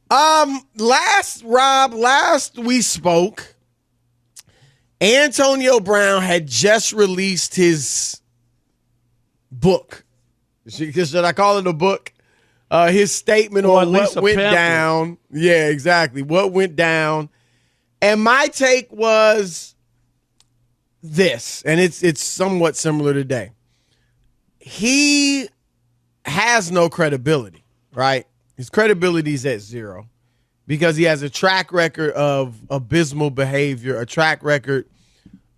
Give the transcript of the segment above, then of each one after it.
Last we spoke, Antonio Brown had just released his book. Should I call it a book? His statement on what went down. Yeah, exactly. What went down. And my take was this, and it's somewhat similar today. He has no credibility, right? His credibility is at zero because he has a track record of abysmal behavior, a track record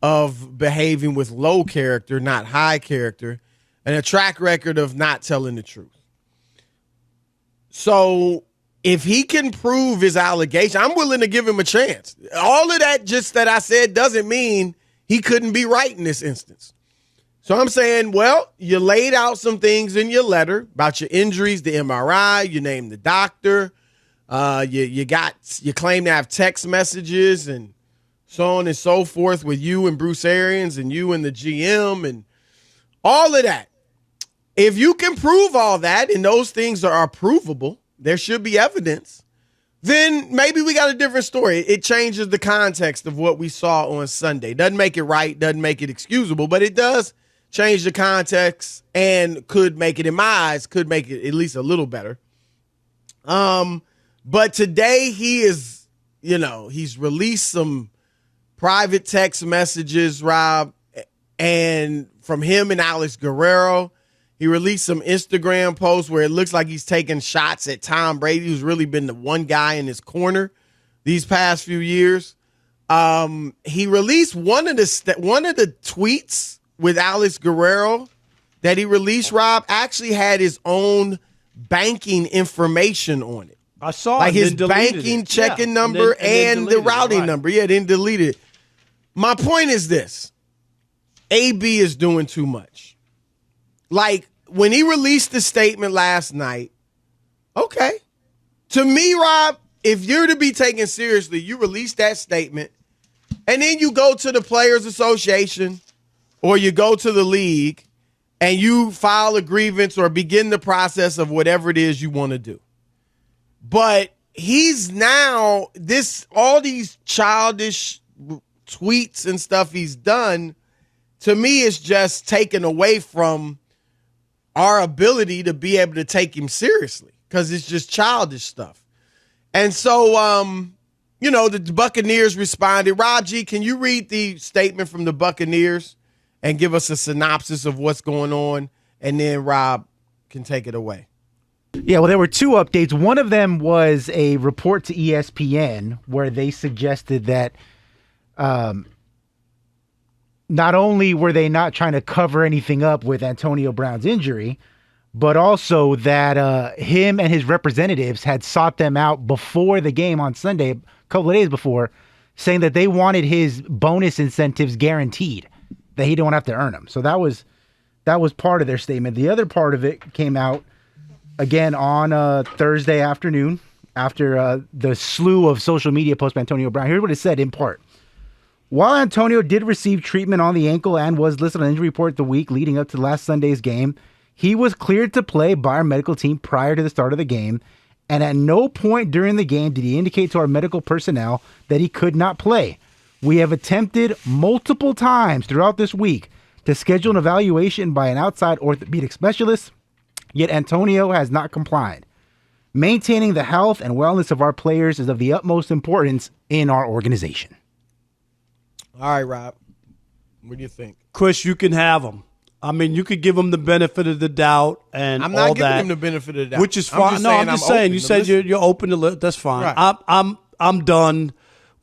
of behaving with low character, not high character, and a track record of not telling the truth. So if he can prove his allegation, I'm willing to give him a chance. All of that just that I said doesn't mean he couldn't be right in this instance. So I'm saying, well, you laid out some things in your letter about your injuries, the MRI, you named the doctor, you claim to have text messages and so on and so forth with you and Bruce Arians and you and the GM and all of that. If you can prove all that and those things are provable, there should be evidence, then maybe we got a different story. It changes the context of what we saw on Sunday. Doesn't make it right, doesn't make it excusable, but it does change the context and could make it, in my eyes, could make it at least a little better. But today he is, he's released some private text messages, Rob, and from him and Alex Guerrero. He released some Instagram posts where it looks like he's taking shots at Tom Brady, who's really been the one guy in his corner these past few years. He released one of the tweets with Alex Guerrero that he released, Rob, actually had his own banking information on it. I saw like his banking checking number and the routing number. Yeah, then deleted it. My point is this. AB is doing too much. Like, when he released the statement last night, okay. To me, Rob, if you're to be taken seriously, you release that statement, and then you go to the Players Association or you go to the league and you file a grievance or begin the process of whatever it is you want to do. But he's now, all these childish tweets and stuff he's done, to me, is just taken away from our ability to be able to take him seriously because it's just childish stuff. And so, the Buccaneers responded. Rob G, can you read the statement from the Buccaneers and give us a synopsis of what's going on? And then Rob can take it away. Yeah, well, there were two updates. One of them was a report to ESPN where they suggested that not only were they not trying to cover anything up with Antonio Brown's injury, but also that him and his representatives had sought them out before the game on Sunday, a couple of days before, saying that they wanted his bonus incentives guaranteed, that he don't have to earn them. So that was part of their statement. The other part of it came out again on Thursday afternoon after the slew of social media posts by Antonio Brown. Here's what it said in part. While Antonio did receive treatment on the ankle and was listed on injury report the week leading up to last Sunday's game, he was cleared to play by our medical team prior to the start of the game, and at no point during the game did he indicate to our medical personnel that he could not play. We have attempted multiple times throughout this week to schedule an evaluation by an outside orthopedic specialist, yet Antonio has not complied. Maintaining the health and wellness of our players is of the utmost importance in our organization. All right, Rob. What do you think? Chris, you can have him. I mean, you could give him the benefit of the doubt and I'm all not giving that, him the benefit of the doubt. which is fine. I'm just saying. You said you're open to look. That's fine. Right. I'm done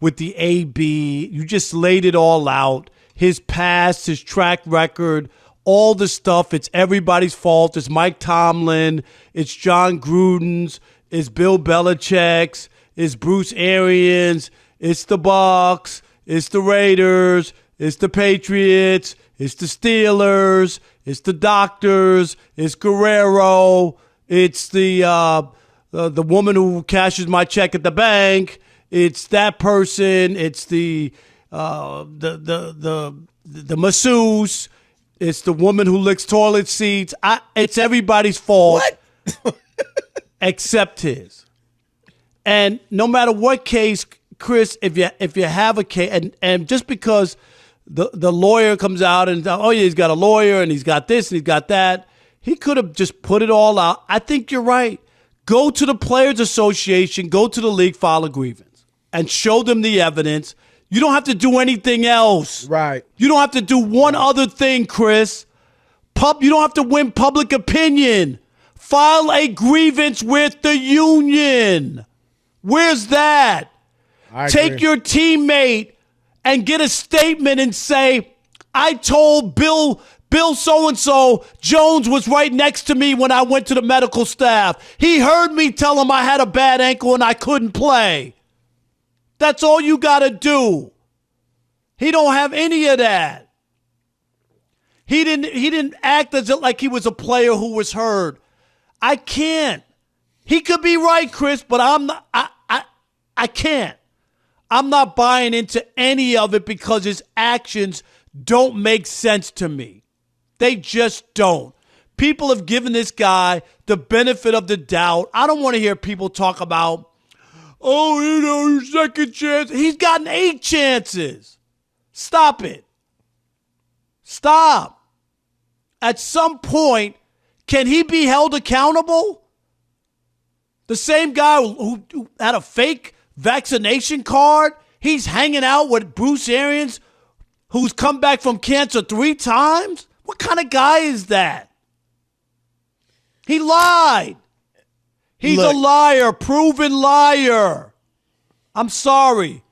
with the AB. You just laid it all out. His past, his track record, all the stuff. It's everybody's fault. It's Mike Tomlin. It's John Gruden's. It's Bill Belichick's. It's Bruce Arians. It's the Bucs. It's the Raiders, it's the Patriots, it's the Steelers, it's the doctors, it's Guerrero, it's the woman who cashes my check at the bank, it's that person, it's the masseuse, it's the woman who licks toilet seats. It's everybody's fault. What? Except his. And no matter what case, Chris, if you have a case, and just because the lawyer comes out and oh yeah, he's got a lawyer and he's got this and he's got that, he could have just put it all out. I think you're right. Go to the Players Association, go to the league, file a grievance, and show them the evidence. You don't have to do anything else. Right. You don't have to do one other thing, Chris. You don't have to win public opinion. File a grievance with the union. Where's that? Take your teammate and get a statement and say, I told Bill so-and-so Jones was right next to me when I went to the medical staff. He heard me tell him I had a bad ankle and I couldn't play. That's all you got to do. He don't have any of that. He didn't act as if like he was a player who was hurt. I can't. He could be right, Chris, but I'm not. I can't. I'm not buying into any of it because his actions don't make sense to me. They just don't. People have given this guy the benefit of the doubt. I don't want to hear people talk about, oh, second chance. He's gotten 8 chances. Stop it. Stop. At some point, can he be held accountable? The same guy who had a fake vaccination card, he's hanging out with Bruce Arians, who's come back from cancer 3 times? What kind of guy is that? He lied. He's a liar, proven liar. I'm sorry.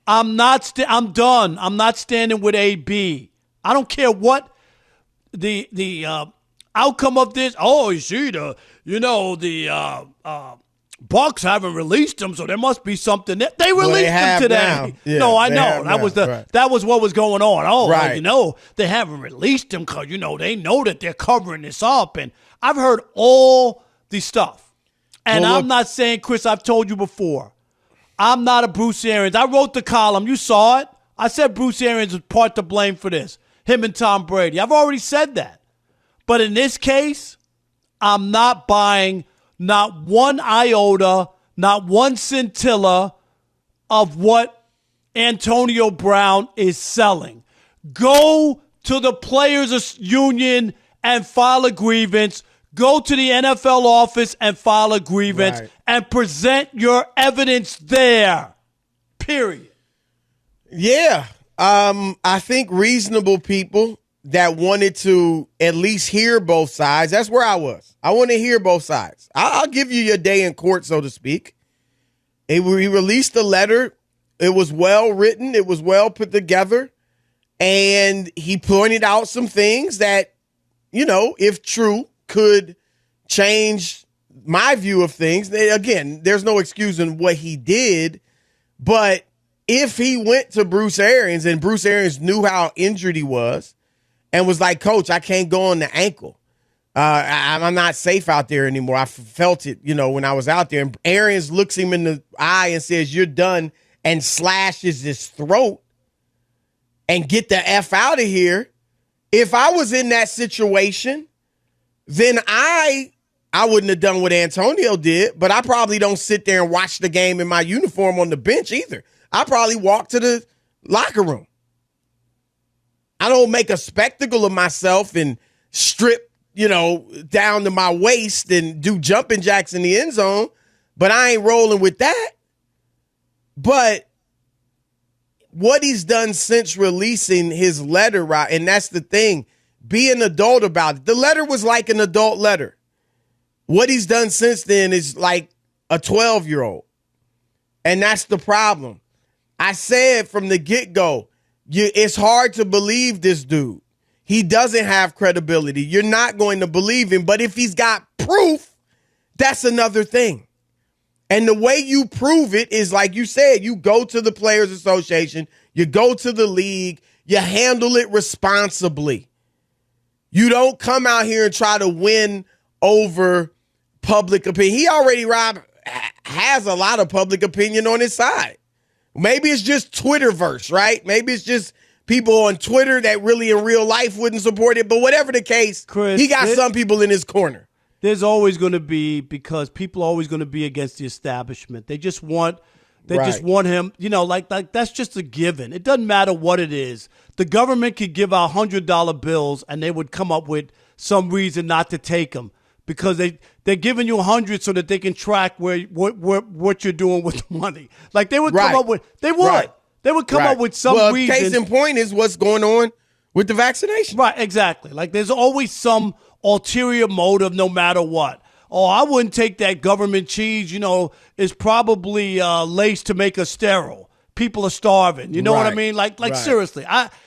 I'm done. I'm not standing with AB. I don't care what the outcome of this. Oh, you see, the Bucks haven't released him, so there must be something. They released him today. Yeah, no, I know. That was what was going on. Oh, right. They haven't released him because, they know that they're covering this up. And I've heard all the stuff. And I'm not saying, Chris, I've told you before, I'm not a Bruce Arians. I wrote the column. You saw it. I said Bruce Arians was part to blame for this. Him and Tom Brady. I've already said that. But in this case, I'm not buying not one iota, not one scintilla of what Antonio Brown is selling. Go to the Players Union and file a grievance. Go to the NFL office and file a grievance and present your evidence there. Period. Yeah. I think reasonable people that wanted to at least hear both sides. That's where I was. I want to hear both sides. I'll give you your day in court, so to speak. He released a letter. It was well written. It was well put together. And he pointed out some things that, if true, could change my view of things. Again, there's no excusing what he did. But if he went to Bruce Arians and Bruce Arians knew how injured he was, and was like, Coach, I can't go on the ankle. I'm not safe out there anymore. I felt it, when I was out there. And Arians looks him in the eye and says, you're done, and slashes his throat and get the F out of here. If I was in that situation, then I wouldn't have done what Antonio did, but I probably don't sit there and watch the game in my uniform on the bench either. I probably walk to the locker room. I don't make a spectacle of myself and strip, down to my waist and do jumping jacks in the end zone, but I ain't rolling with that. But what he's done since releasing his letter, right, and that's the thing, be an adult about it. The letter was like an adult letter. What he's done since then is like a 12-year-old. And that's the problem. I said from the get-go, it's hard to believe this dude. He doesn't have credibility. You're not going to believe him. But if he's got proof, that's another thing. And the way you prove it is, like you said, you go to the Players Association, you go to the league, you handle it responsibly. You don't come out here and try to win over public opinion. He already, Rob, has a lot of public opinion on his side. Maybe it's just Twitterverse, right? Maybe it's just people on Twitter that really in real life wouldn't support it. But whatever the case, Chris, he got some people in his corner. there's always going to be, because people are always going to be against the establishment. They just want him, like that's just a given. It doesn't matter what it is. The government could give out $100 bills and they would come up with some reason not to take them, because they're giving you 100 so that they can track what you're doing with the money. Like they would come up with, they would come up with some reason. Case in point is what's going on with the vaccination. Right, exactly. Like there's always some ulterior motive no matter what. Oh, I wouldn't take that government cheese, is probably laced to make us sterile. People are starving. You know what I mean? Like seriously.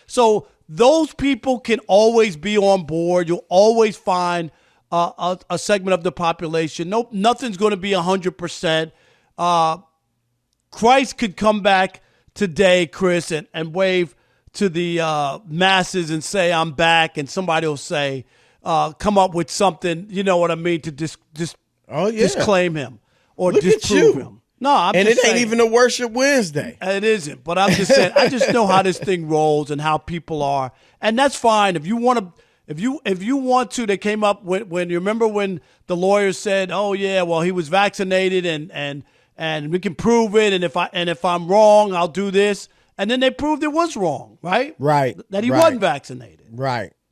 So those people can always be on board. You'll always find a segment of the population. Nope, nothing's going to be 100%. Christ could come back today, Chris, and wave to the masses and say, I'm back, and somebody will say, come up with something, you know what I mean, to disclaim him or disprove him. No, I'm and just it ain't saying, even a worship Wednesday. It isn't, but I'm just saying, I just know how this thing rolls and how people are, and that's fine. If you want to, if you want to, they came up when you remember when the lawyers said, oh yeah, well he was vaccinated and we can prove it, and if I'm wrong, I'll do this. And then they proved it was wrong, right? Right. That he wasn't vaccinated. Right.